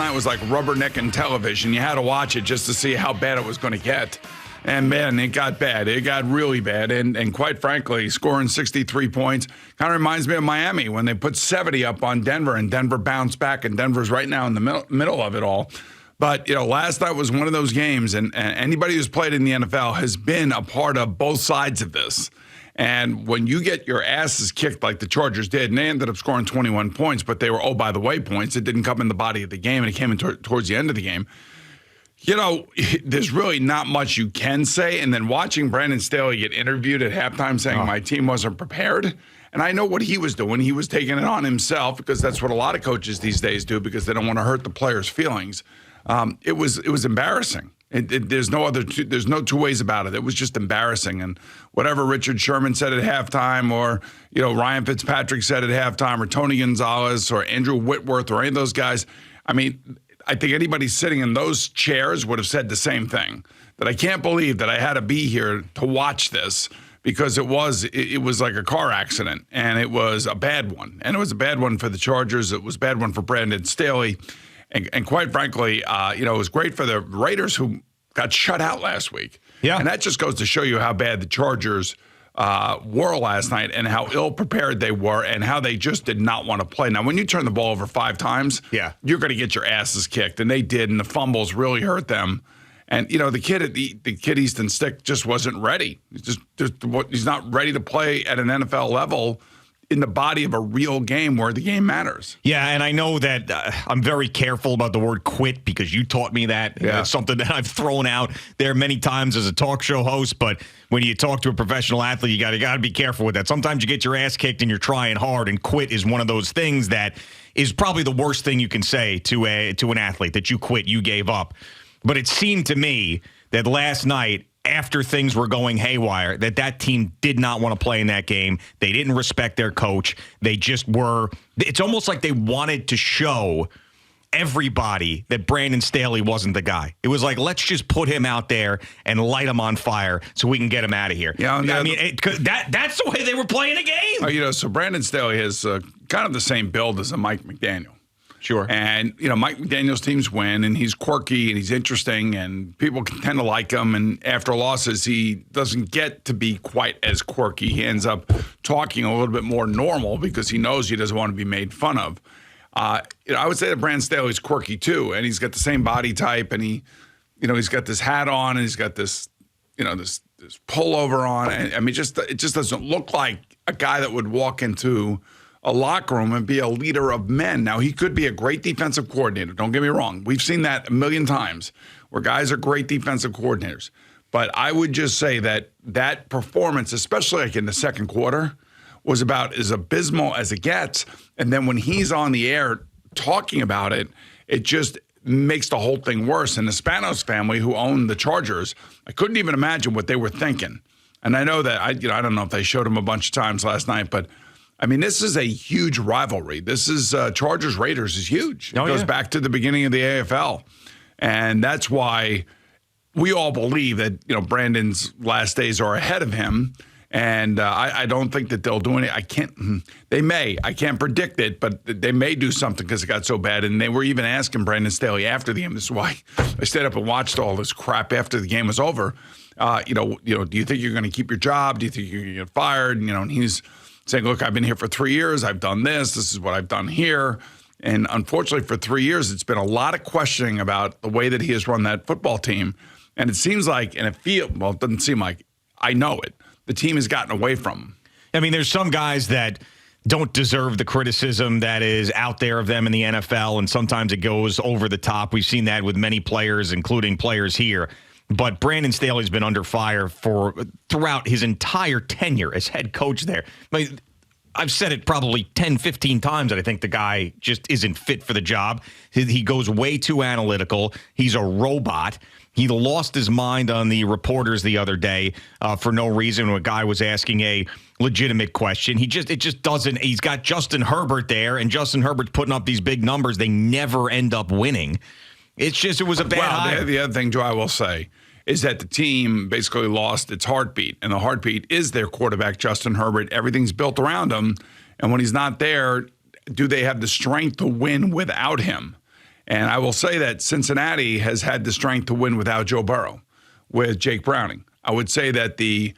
night was like rubbernecking television. You had to watch it just to see how bad it was going to get. And, man, it got bad. It got really bad. And quite frankly, scoring 63 points kind of reminds me of Miami when they put 70 up on Denver, and Denver bounced back, and Denver's right now in the middle of it all. But, last night was one of those games, and anybody who's played in the NFL has been a part of both sides of this. And when you get your asses kicked like the Chargers did, and they ended up scoring 21 points, but they were, oh, by the way, points. It didn't come in the body of the game, and it came in towards the end of the game. There's really not much you can say. And then watching Brandon Staley get interviewed at halftime saying my team wasn't prepared. And I know what he was doing. He was taking it on himself because that's what a lot of coaches these days do because they don't want to hurt the players' feelings. It was embarrassing. There's no two ways about it. It was just embarrassing. And whatever Richard Sherman said at halftime or, Ryan Fitzpatrick said at halftime or Tony Gonzalez or Andrew Whitworth or any of those guys, I think anybody sitting in those chairs would have said the same thing, that I can't believe that I had to be here to watch this because it was like a car accident, and it was a bad one. And it was a bad one for the Chargers. It was a bad one for Brandon Staley. And quite frankly, it was great for the Raiders who got shut out last week. Yeah. And that just goes to show you how bad the Chargers were last night and how ill-prepared they were and how they just did not want to play. Now, when you turn the ball over 5 times, you're going to get your asses kicked, and they did, and the fumbles really hurt them. And, the kid Easton Stick just wasn't ready. He's not ready to play at an NFL level in the body of a real game where the game matters. Yeah, and I know that I'm very careful about the word quit because you taught me that. Yeah. It's something that I've thrown out there many times as a talk show host, but when you talk to a professional athlete, you got to be careful with that. Sometimes you get your ass kicked and you're trying hard, and quit is one of those things that is probably the worst thing you can say to an athlete, that you quit, you gave up. But it seemed to me that last night, after things were going haywire, that team did not want to play in that game. They didn't respect their coach. They just were – it's almost like they wanted to show everybody that Brandon Staley wasn't the guy. It was like, let's just put him out there and light him on fire so we can get him out of here. Yeah, that's the way they were playing the game. So Brandon Staley has kind of the same build as a Mike McDaniel. Sure. And, Mike McDaniel's teams win, and he's quirky, and he's interesting, and people tend to like him. And after losses, he doesn't get to be quite as quirky. He ends up talking a little bit more normal because he knows he doesn't want to be made fun of. I would say that Brandon Staley's quirky, too, and he's got the same body type, and he's got this hat on, and he's got this, this pullover on. And, it just doesn't look like a guy that would walk into a locker room and be a leader of men. Now, he could be a great defensive coordinator. Don't get me wrong. We've seen that a million times where guys are great defensive coordinators. But I would just say that performance, especially like in the second quarter, was about as abysmal as it gets. And then when he's on the air talking about it, it just makes the whole thing worse. And the Spanos family, who owned the Chargers, I couldn't even imagine what they were thinking. And I know that, I don't know if they showed him a bunch of times last night, but this is a huge rivalry. This is Chargers-Raiders is huge. It goes back to the beginning of the AFL. And that's why we all believe that, Brandon's last days are ahead of him. And I don't think that they'll do anything. I can't predict it, but they may do something because it got so bad. And they were even asking Brandon Staley after the game. This is why I stayed up and watched all this crap after the game was over. Do you think you're going to keep your job? Do you think you're going to get fired? And he's saying, look, I've been here for 3 years. I've done this. This is what I've done here. And unfortunately, for 3 years, it's been a lot of questioning about the way that he has run that football team. And it seems like, and it doesn't seem like, I know it, the team has gotten away from him. There's some guys that don't deserve the criticism that is out there of them in the NFL, and sometimes it goes over the top. We've seen that with many players, including players here. But Brandon Staley's been under fire throughout his entire tenure as head coach there. I've said it probably 10, 15 times that I think the guy just isn't fit for the job. He goes way too analytical. He's a robot. He lost his mind on the reporters the other day for no reason when a guy was asking a legitimate question. It just doesn't. He's got Justin Herbert there, and Justin Herbert's putting up these big numbers. They never end up winning. It was a bad hire. The other thing, Joe, I will say, is that the team basically lost its heartbeat, and the heartbeat is their quarterback, Justin Herbert. Everything's built around him, and when he's not there, do they have the strength to win without him? And I will say that Cincinnati has had the strength to win without Joe Burrow, with Jake Browning. I would say that the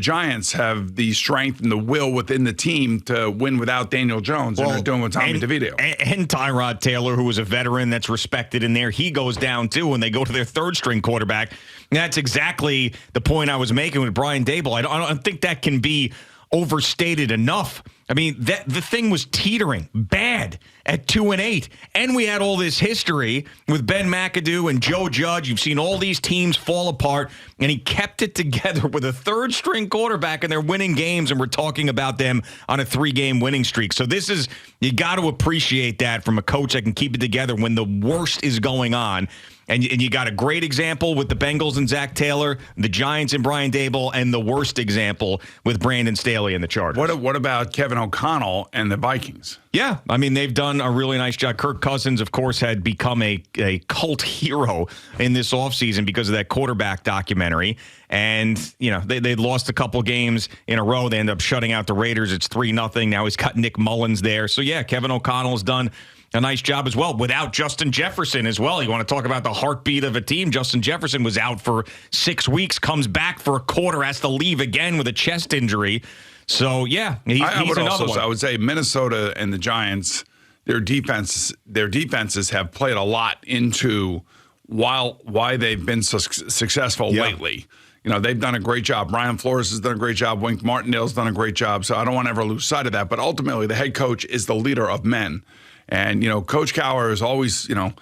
Giants have the strength and the will within the team to win without Daniel Jones, and they're doing with Tommy DeVito. And Tyrod Taylor, who was a veteran that's respected in there, he goes down too, and they go to their third-string quarterback. And that's exactly the point I was making with Brian Daboll. I don't think that can be overstated enough. I mean, the thing was teetering bad at 2-8, and we had all this history with Ben McAdoo and Joe Judge. You've seen all these teams fall apart, and he kept it together with a third-string quarterback, and they're winning games, and we're talking about them on a 3-game winning streak. So this is, you got to appreciate that from a coach that can keep it together when the worst is going on. And you got a great example with the Bengals and Zach Taylor, the Giants and Brian Daboll, and the worst example with Brandon Staley and the Chargers. What about Kevin O'Connell and the Vikings? Yeah, I mean, they've done a really nice job. Kirk Cousins, of course, had become a cult hero in this offseason because of that quarterback documentary. And, you know, they lost a couple games in a row. They end up shutting out the Raiders. It's 3-0. Now he's got Nick Mullins there. So, yeah, Kevin O'Connell's done a nice job as well, without Justin Jefferson as well. You want to talk about the heartbeat of a team. Justin Jefferson was out for 6 weeks, comes back for a quarter, has to leave again with a chest injury. So, yeah, he's another one. I would say Minnesota and the Giants, their defenses have played a lot into why they've been so successful lately. You know, they've done a great job. Brian Flores has done a great job. Wink Martindale's done a great job. So I don't want to ever lose sight of that. But ultimately, the head coach is the leader of men. And, you know, Coach Cowher is always, you know,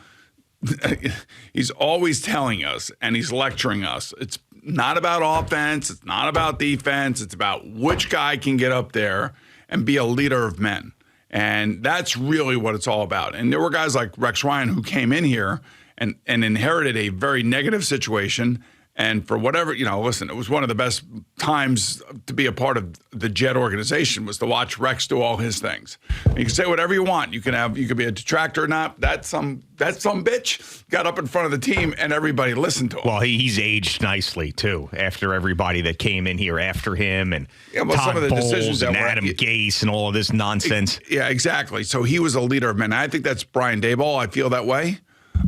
he's always telling us and he's lecturing us. It's not about offense. It's not about defense. It's about which guy can get up there and be a leader of men. And that's really what it's all about. And there were guys like Rex Ryan who came in here and inherited a very negative situation. And for whatever, you know, listen, it was one of the best times to be a part of the Jet organization was to watch Rex do all his things. And you can say whatever you want. You can be a detractor or not. That some bitch got up in front of the team and everybody listened to him. Well, he's aged nicely too. After everybody that came in here after him and Todd some of the Bowles decisions and Adam Gase and all of this nonsense. Yeah, exactly. So he was a leader of men. I think that's Brian Daboll. I feel that way.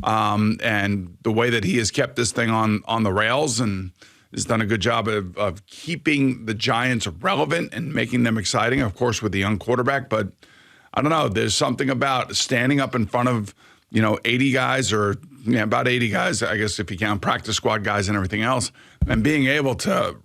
And the way that he has kept this thing on the rails and has done a good job of keeping the Giants relevant and making them exciting, of course, with the young quarterback. But I don't know, there's something about standing up in front of, 80 guys or about 80 guys, I guess, if you count practice squad guys and everything else, and being able to,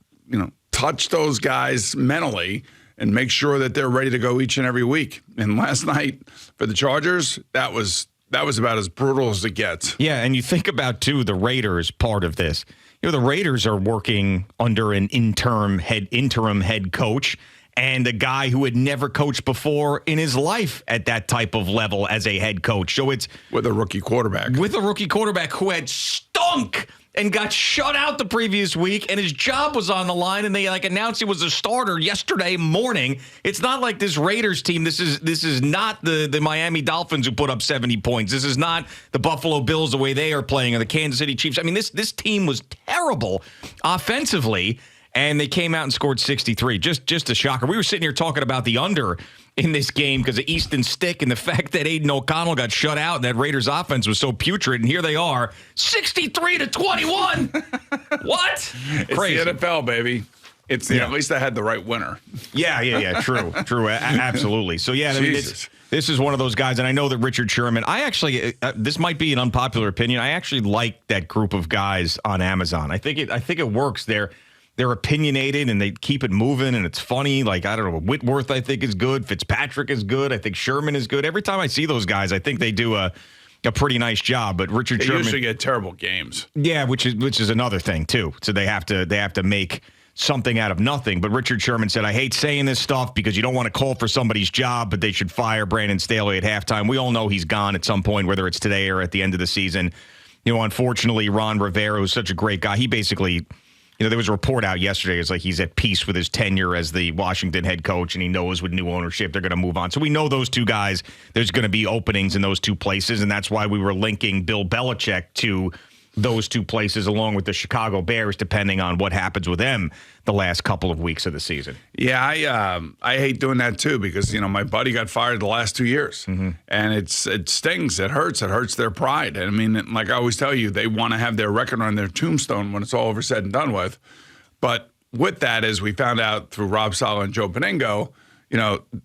touch those guys mentally and make sure that they're ready to go each and every week. And last night for the Chargers, that was about as brutal as it gets. Yeah, and you think about, too, the Raiders part of this. The Raiders are working under an interim head coach and a guy who had never coached before in his life at that type of level as a head coach. So it's with a rookie quarterback. With a rookie quarterback who had stunk and got shut out the previous week, and his job was on the line, and they announced he was a starter yesterday morning. It's not like this Raiders team. This is not the Miami Dolphins who put up 70 points. This is not the Buffalo Bills the way they are playing, or the Kansas City Chiefs. I mean, this team was terrible offensively, and they came out and scored 63. Just a shocker. We were sitting here talking about the under in this game because of Easton Stick and the fact that Aiden O'Connell got shut out and that Raiders offense was so putrid. And here they are, 63-21. What? It's Crazy. The NFL, baby. It's at least I had the right winner. Yeah. True. Absolutely. So, yeah, I mean, this is one of those guys. And I know that Richard Sherman, I actually, this might be an unpopular opinion. I actually like that group of guys on Amazon. I think it works. They're opinionated and they keep it moving and it's funny. I don't know, Whitworth I think is good. Fitzpatrick is good. I think Sherman is good. Every time I see those guys, I think they do a pretty nice job. But Richard Sherman usually get terrible games. Yeah, which is another thing too. So they have to make something out of nothing. But Richard Sherman said, I hate saying this stuff because you don't want to call for somebody's job, but they should fire Brandon Staley at halftime. We all know he's gone at some point, whether it's today or at the end of the season. Unfortunately, Ron Rivera, who's such a great guy, he basically, there was a report out yesterday. It's like he's at peace with his tenure as the Washington head coach, and he knows with new ownership they're going to move on. So we know those two guys, there's going to be openings in those two places, and that's why we were linking Bill Belichick to those two places along with the Chicago Bears, depending on what happens with them the last couple of weeks of the season. Yeah, I hate doing that too because, my buddy got fired the last 2 years. And it stings. It hurts. It hurts their pride. And I mean, like I always tell you, they want to have their record on their tombstone when it's all over said and done with. But with that, as we found out through Rob Saleh and Joe Beningo,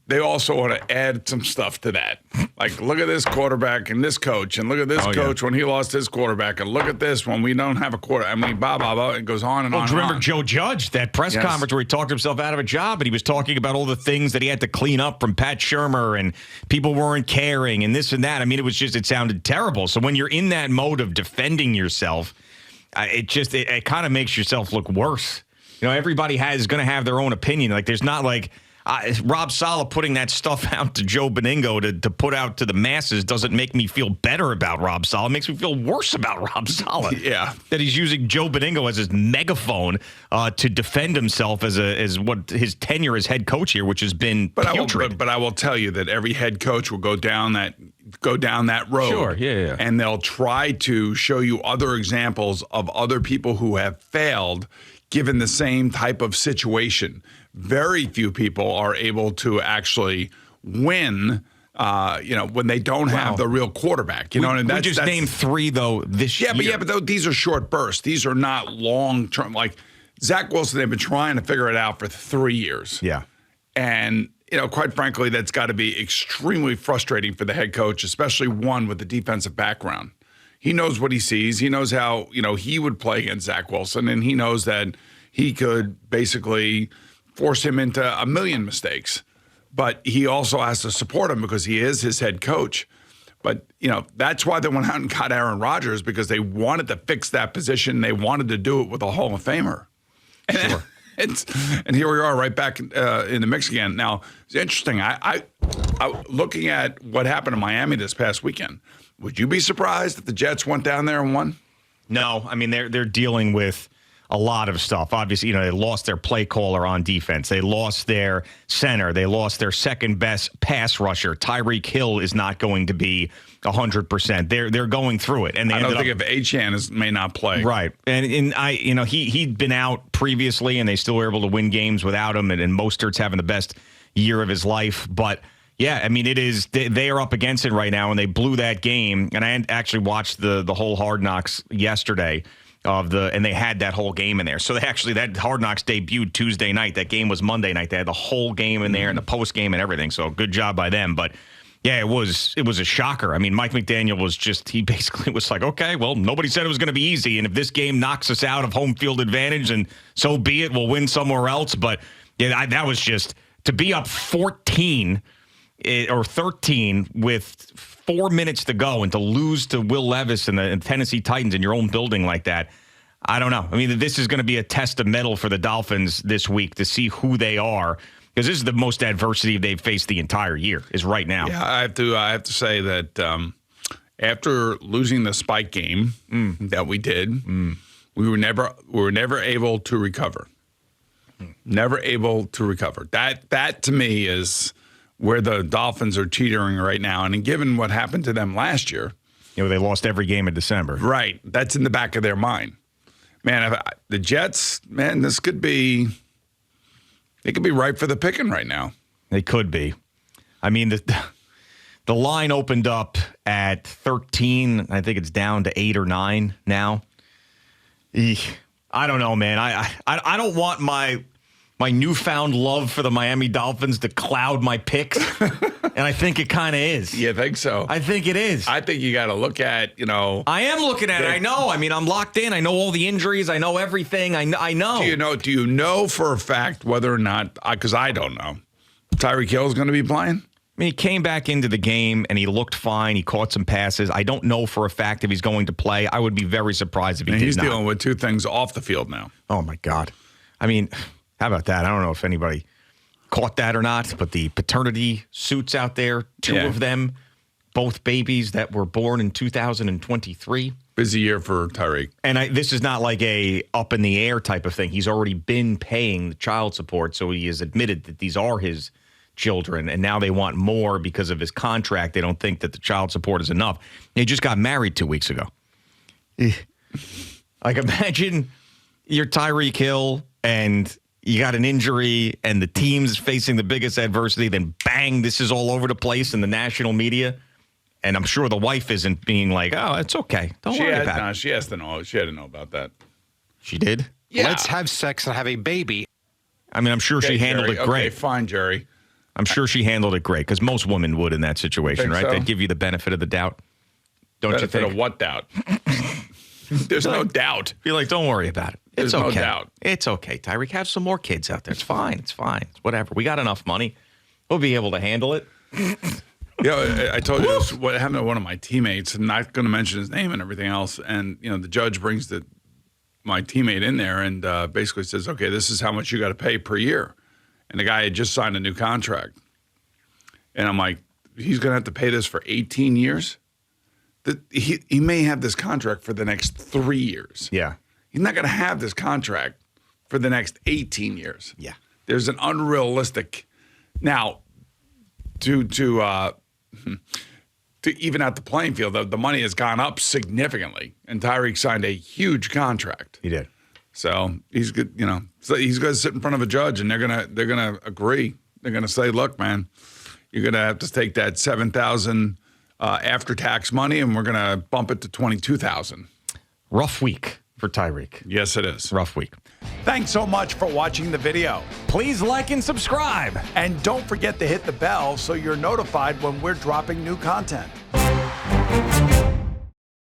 they also want to add some stuff to that. Like, look at this quarterback and this coach, and look at this coach when he lost his quarterback, and look at this when we don't have a quarter. I mean, blah, blah, blah. It goes on and on. Do you remember on. Joe Judge, that press conference where he talked himself out of a job, and he was talking about all the things that he had to clean up from Pat Shurmur, and people weren't caring, and this and that. I mean, it sounded terrible. So when you're in that mode of defending yourself, it kind of makes yourself look worse. Everybody is going to have their own opinion. Like, there's not like Rob Saleh putting that stuff out to Joe Beningo to put out to the masses doesn't make me feel better about Rob Saleh. It makes me feel worse about Rob Saleh. Yeah. That he's using Joe Beningo as his megaphone to defend himself as what his tenure as head coach here, which has been putrid. But I will tell you that every head coach will go down that road. Sure, yeah. And they'll try to show you other examples of other people who have failed given the same type of situation. Very few people are able to actually win, when they don't have the real quarterback. And we just named three, though, this year. Yeah, but these are short bursts. These are not long-term. Like, Zach Wilson, they've been trying to figure it out for 3 years. Yeah. And, quite frankly, that's got to be extremely frustrating for the head coach, especially one with a defensive background. He knows what he sees. He knows how, he would play against Zach Wilson, and he knows that he could basically force him into a million mistakes. But he also has to support him because he is his head coach. But, that's why they went out and got Aaron Rodgers, because they wanted to fix that position. They wanted to do it with a Hall of Famer. Sure. And here we are right back in the mix again. Now, it's interesting. I looking at what happened in Miami this past weekend, would you be surprised if the Jets went down there and won? No. I mean, they're dealing with a lot of stuff. Obviously, they lost their play caller on defense. They lost their center. They lost their second best pass rusher. Tyreek Hill is not going to be 100%. They're going through it, and I don't think if Achane may not play. Right, and he'd been out previously, and they still were able to win games without him. And Mostert's having the best year of his life, but. Yeah, I mean, it is. They are up against it right now, and they blew that game. And I actually watched the whole Hard Knocks yesterday and they had that whole game in there. So that Hard Knocks debuted Tuesday night. That game was Monday night. They had the whole game in there and the post game and everything. So good job by them. But yeah, it was a shocker. I mean, Mike McDaniel he basically was like, okay, well, nobody said it was going to be easy, and if this game knocks us out of home field advantage, and so be it, we'll win somewhere else. But yeah, that was just to be up 14. Or 13 with 4 minutes to go, and to lose to Will Levis and the Tennessee Titans in your own building like that, I don't know. I mean, this is going to be a test of mettle for the Dolphins this week to see who they are, because this is the most adversity they've faced the entire year is right now. Yeah, I have to say that after losing the spike game that we did, we were never able to recover. Never able to recover. That to me is where the Dolphins are teetering right now. And given what happened to them last year. They lost every game in December. Right. That's in the back of their mind. Man, the Jets, this could be ripe for the picking right now. They could be. I mean, the line opened up at 13. I think it's down to 8 or 9 now. I don't know, man. I don't want my newfound love for the Miami Dolphins to cloud my picks, and I think it kind of is. You think so? I think it is. I think you got to look at, I am looking at it. I know. I mean, I'm locked in. I know all the injuries. I know everything. I know. Do you know for a fact whether or not, because I don't know, Tyreek Hill is going to be playing? I mean, he came back into the game, and he looked fine. He caught some passes. I don't know for a fact if he's going to play. I would be very surprised if he did not. He's dealing with two things off the field now. Oh, my God. I mean, how about that? I don't know if anybody caught that or not, but the paternity suits out there, two of them, both babies that were born in 2023. Busy year for Tyreek. And this is not like a up in the air type of thing. He's already been paying the child support, so he has admitted that these are his children, and now they want more because of his contract. They don't think that the child support is enough. He just got married 2 weeks ago. Like, imagine you're Tyreek Hill and you got an injury and the team's facing the biggest adversity. Then, bang, this is all over the place in the national media. And I'm sure the wife isn't being like, oh, it's okay. Don't worry about it. No, she has to know. She had to know about that. She did? Yeah. Let's have sex and have a baby. I mean, I'm sure she handled it great. Okay, fine, Jerry. I'm sure she handled it great because most women would in that situation, right? So? They'd give you the benefit of the doubt. Don't you think? Benefit of what doubt? There's no doubt. Be like, don't worry about it. It's There's okay. no doubt. It's okay, Tyreek. Have some more kids out there. It's fine. It's fine. It's whatever. We got enough money. We'll be able to handle it. Yeah, I told you this, what happened to one of my teammates. I'm not going to mention his name and everything else. And, the judge brings my teammate in there and basically says, okay, this is how much you got to pay per year. And the guy had just signed a new contract. And I'm like, he's going to have to pay this for 18 years? He may have this contract for the next 3 years. Yeah. He's not going to have this contract for the next 18 years. Yeah. There's an unrealistic. Now, to even out the playing field, the money has gone up significantly, and Tyreek signed a huge contract. He did. So he's good. So he's going to sit in front of a judge, and they're gonna agree. They're gonna say, "Look, man, you're gonna have to take that $7,000 after tax money, and we're gonna bump it to $22,000." Rough week for Tyreek. Yes, it is. Rough week. Thanks so much for watching the video. Please like and subscribe. And don't forget to hit the bell so you're notified when we're dropping new content.